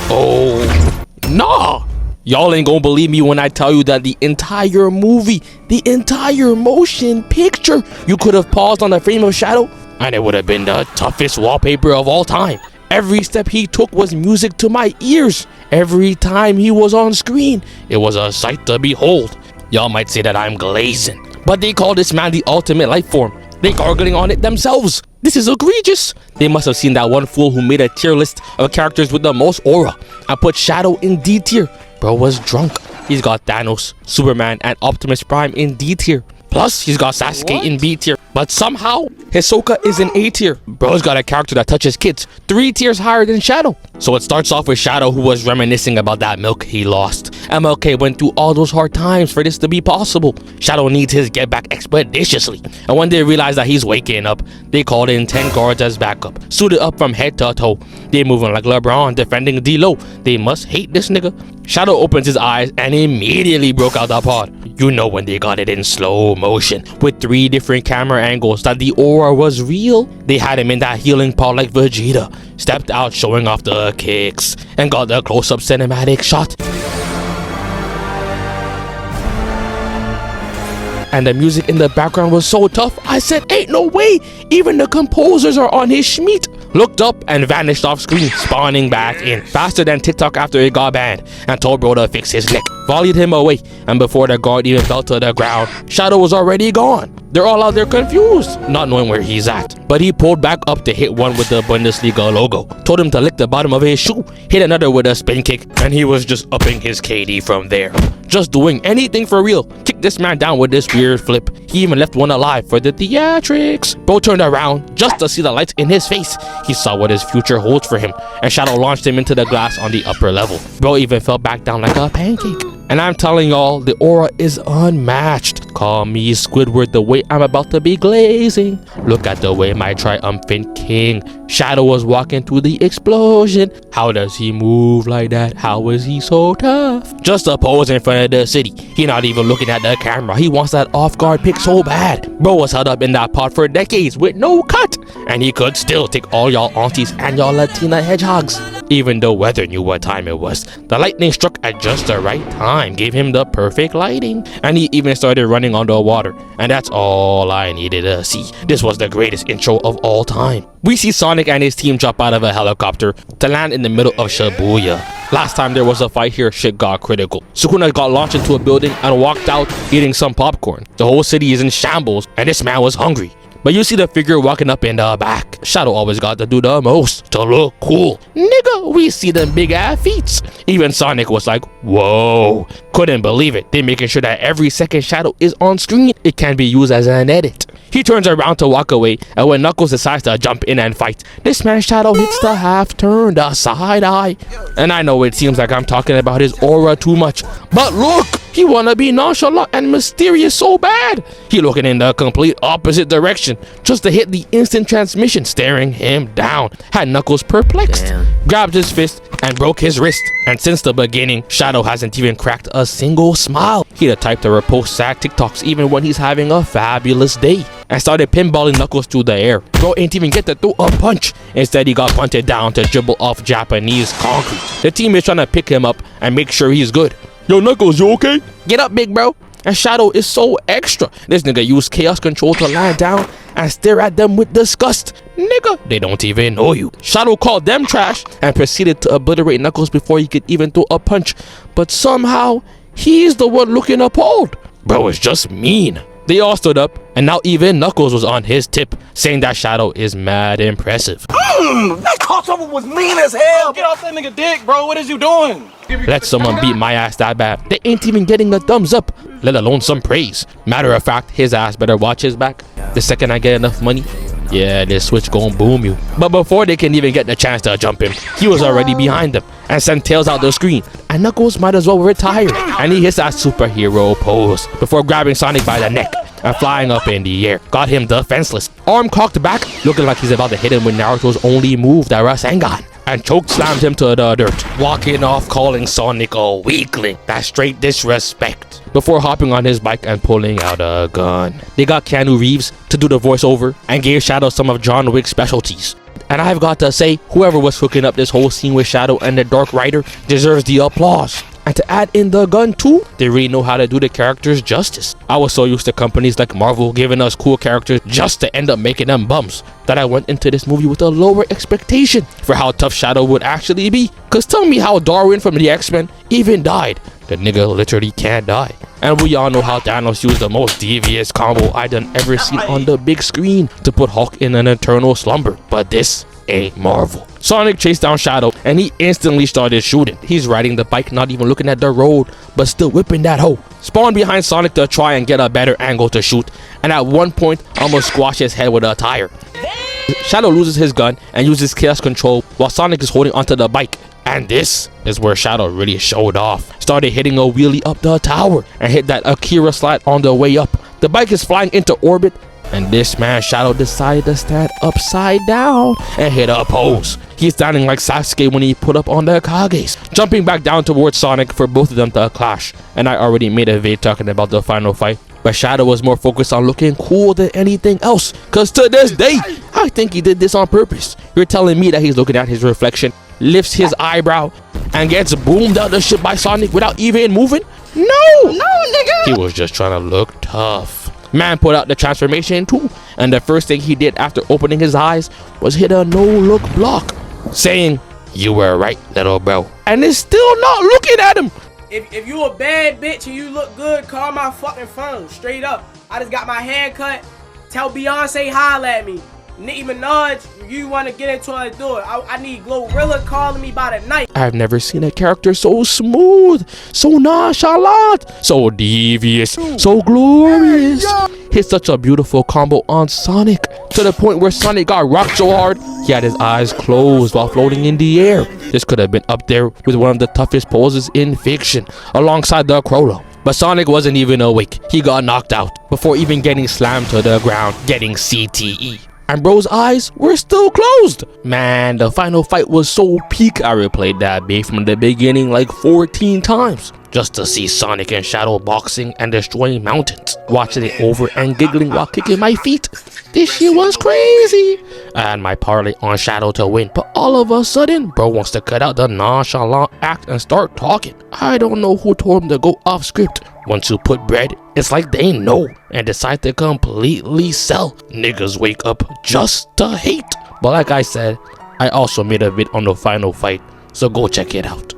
Oh, nah. Y'all ain't gonna believe me when I tell you that the entire movie, the entire motion picture, you could have paused on the frame of Shadow and it would have been the toughest wallpaper of all time. Every step he took was music to my ears. Every time he was on screen, it was a sight to behold. Y'all might say that I'm glazing, but they call this man the ultimate life form. They gargling on it themselves. This is egregious. They must have seen that one fool who made a tier list of characters with the most aura and put Shadow in D tier. Bro was drunk. He's got Thanos, Superman, and Optimus Prime in D tier. Plus, he's got Sasuke in B tier. But somehow, Hisoka is in A tier. Bro's got a character that touches kids 3 tiers higher than Shadow. So it starts off with Shadow, who was reminiscing about that milk he lost. MLK went through all those hard times for this to be possible. Shadow needs his get back expeditiously. And when they realize that he's waking up, they called in 10 guards as backup, suited up from head to toe. They moving like LeBron defending D-Lo. They must hate this nigga. Shadow opens his eyes and immediately broke out the pod. You know when they got it in slow motion with 3 different camera angles that the aura was real. They had him in that healing pod like Vegeta, stepped out showing off the kicks, and got the close-up cinematic shot. And the music in the background was so tough, I said, ain't no way, even the composers are on his schmeat. Looked up and vanished off screen, spawning back in faster than TikTok after it got banned, and told bro to fix his neck. Volleyed him away, and before the guard even fell to the ground, Shadow was already gone. They're all out there confused, not knowing where he's at. But he pulled back up to hit one with the Bundesliga logo, told him to lick the bottom of his shoe, hit another with a spin kick, and he was just upping his KD from there. Just doing anything for real. Kicked this man down with this weird flip. He even left one alive for the theatrics. Bro turned around just to see the lights in his face. He saw what his future holds for him, and Shadow launched him into the glass on the upper level. Bro even fell back down like a pancake. And I'm telling y'all, the aura is unmatched. Call me Squidward the way I'm about to be glazing. Look at the way my triumphant king Shadow was walking through the explosion. How does he move like that? How is he so tough? Just a pose in front of the city. He not even looking at the camera. He wants that off-guard pick so bad. Bro was held up in that pot for decades with no cut. And he could still take all y'all aunties and y'all Latina hedgehogs. Even the weather knew what time it was. The lightning struck at just the right time, gave him the perfect lighting. And he even started running underwater. And that's all I needed to see. This was the greatest intro of all time. We see Sonic and his team jump out of a helicopter to land in the middle of Shibuya. Last time there was a fight here, shit got critical. Sukuna got launched into a building and walked out eating some popcorn. The whole city is in shambles and this man was hungry. But you see the figure walking up in the back. Shadow always got to do the most to look cool. Nigga, we see them big ass feet. Even Sonic was like, whoa. Couldn't believe it. They're making sure that every second Shadow is on screen, it can be used as an edit. He turns around to walk away, and when Knuckles decides to jump in and fight, this man's Shadow hits the half turn, the side eye. And I know it seems like I'm talking about his aura too much, but look! He wanna be nonchalant and mysterious so bad. He looking in the complete opposite direction just to hit the instant transmission, staring him down. Had Knuckles perplexed. Grabbed his fist and broke his wrist. And since the beginning, Shadow hasn't even cracked a single smile. He the type to repost sad TikToks even when he's having a fabulous day. And started pinballing Knuckles through the air. Bro ain't even get to throw a punch. Instead, he got punted down to dribble off Japanese concrete. The team is trying to pick him up and make sure he's good. Yo, Knuckles, you okay? Get up, big bro. And Shadow is so extra. This nigga used chaos control to lie down and stare at them with disgust. Nigga, they don't even know you. Shadow called them trash and proceeded to obliterate Knuckles before he could even throw a punch. But somehow, he's the one looking appalled. Bro is just mean. They all stood up, and now even Knuckles was on his tip, saying that Shadow is mad impressive. That crossover was mean as hell. Get off that nigga dick, bro. What is you doing? Let someone beat my ass that bad. They ain't even getting a thumbs up, let alone some praise. Matter of fact, his ass better watch his back. The second I get enough money, yeah, this switch gon' boom you. But before they can even get the chance to jump him, he was already behind them and sent Tails out the screen. And Knuckles might as well retire. And he hits that superhero pose before grabbing Sonic by the neck and flying up in the air. Got him defenseless. Arm cocked back, looking like he's about to hit him with Naruto's only move, the Rasengan. And choke slammed him to the dirt, walking off calling Sonic a weakling. That's straight disrespect. Before hopping on his bike and pulling out a gun. They got Keanu Reeves to do the voiceover and gave Shadow some of John Wick's specialties. And I've got to say, whoever was hooking up this whole scene with Shadow and the Dark Rider deserves the applause. And to add in the gun too, they really know how to do the characters justice. I was so used to companies like Marvel giving us cool characters just to end up making them bums, that I went into this movie with a lower expectation for how tough Shadow would actually be. Cause tell me how Darwin from the X-Men even died. The nigga literally can't die. And we all know how Thanos used the most devious combo I done ever seen on the big screen to put Hulk in an eternal slumber. But this ain't Marvel. Sonic chased down Shadow and he instantly started shooting. He's riding the bike, not even looking at the road, but still whipping that hoe. Spawn behind Sonic to try and get a better angle to shoot, and at one point almost squash his head with a tire. Shadow loses his gun and uses chaos control while Sonic is holding onto the bike. And this is where Shadow really showed off. Started hitting a wheelie up the tower and hit that Akira slide on the way up. The bike is flying into orbit, and this man Shadow decided to stand upside down and hit a pose. He's standing like Sasuke when he put up on the Kages, jumping back down towards Sonic for both of them to clash. And I already made a vid talking about the final fight, but Shadow was more focused on looking cool than anything else. Cause to this day, I think he did this on purpose. You're telling me that he's looking at his reflection, lifts his eyebrow, and gets boomed out the shit by Sonic without even moving? No, nigga. He was just trying to look tough. Man put out the transformation too, and the first thing he did after opening his eyes was hit a no-look block, saying, "You were right, little bro," and is still not looking at him. If you a bad bitch and you look good, call my fucking phone, straight up. I just got my hair cut. Tell Beyonce holla at me. Nicki Minaj, you want to get into it, do it. I need Glorilla calling me by the night. I've never seen a character so smooth, so nonchalant, so devious, so glorious. Hit such a beautiful combo on Sonic, to the point where Sonic got rocked so hard he had his eyes closed while floating in the air. This could have been up there with one of the toughest poses in fiction, alongside the Crollo. But Sonic wasn't even awake. He got knocked out before even getting slammed to the ground, getting CTE. And bro's eyes were still closed. Man, the final fight was so peak. I replayed that bit from the beginning like 14 times just to see Sonic and Shadow boxing and destroying mountains, watching it over and giggling while kicking my feet. This shit was crazy. I had my parlay on Shadow to win, but all of a sudden bro wants to cut out the nonchalant act and start talking. I don't know who told him to go off script. Once you put bread, it's like they know and decide to completely sell. Niggas wake up just to hate. But like I said, I also made a vid on the final fight, so go check it out.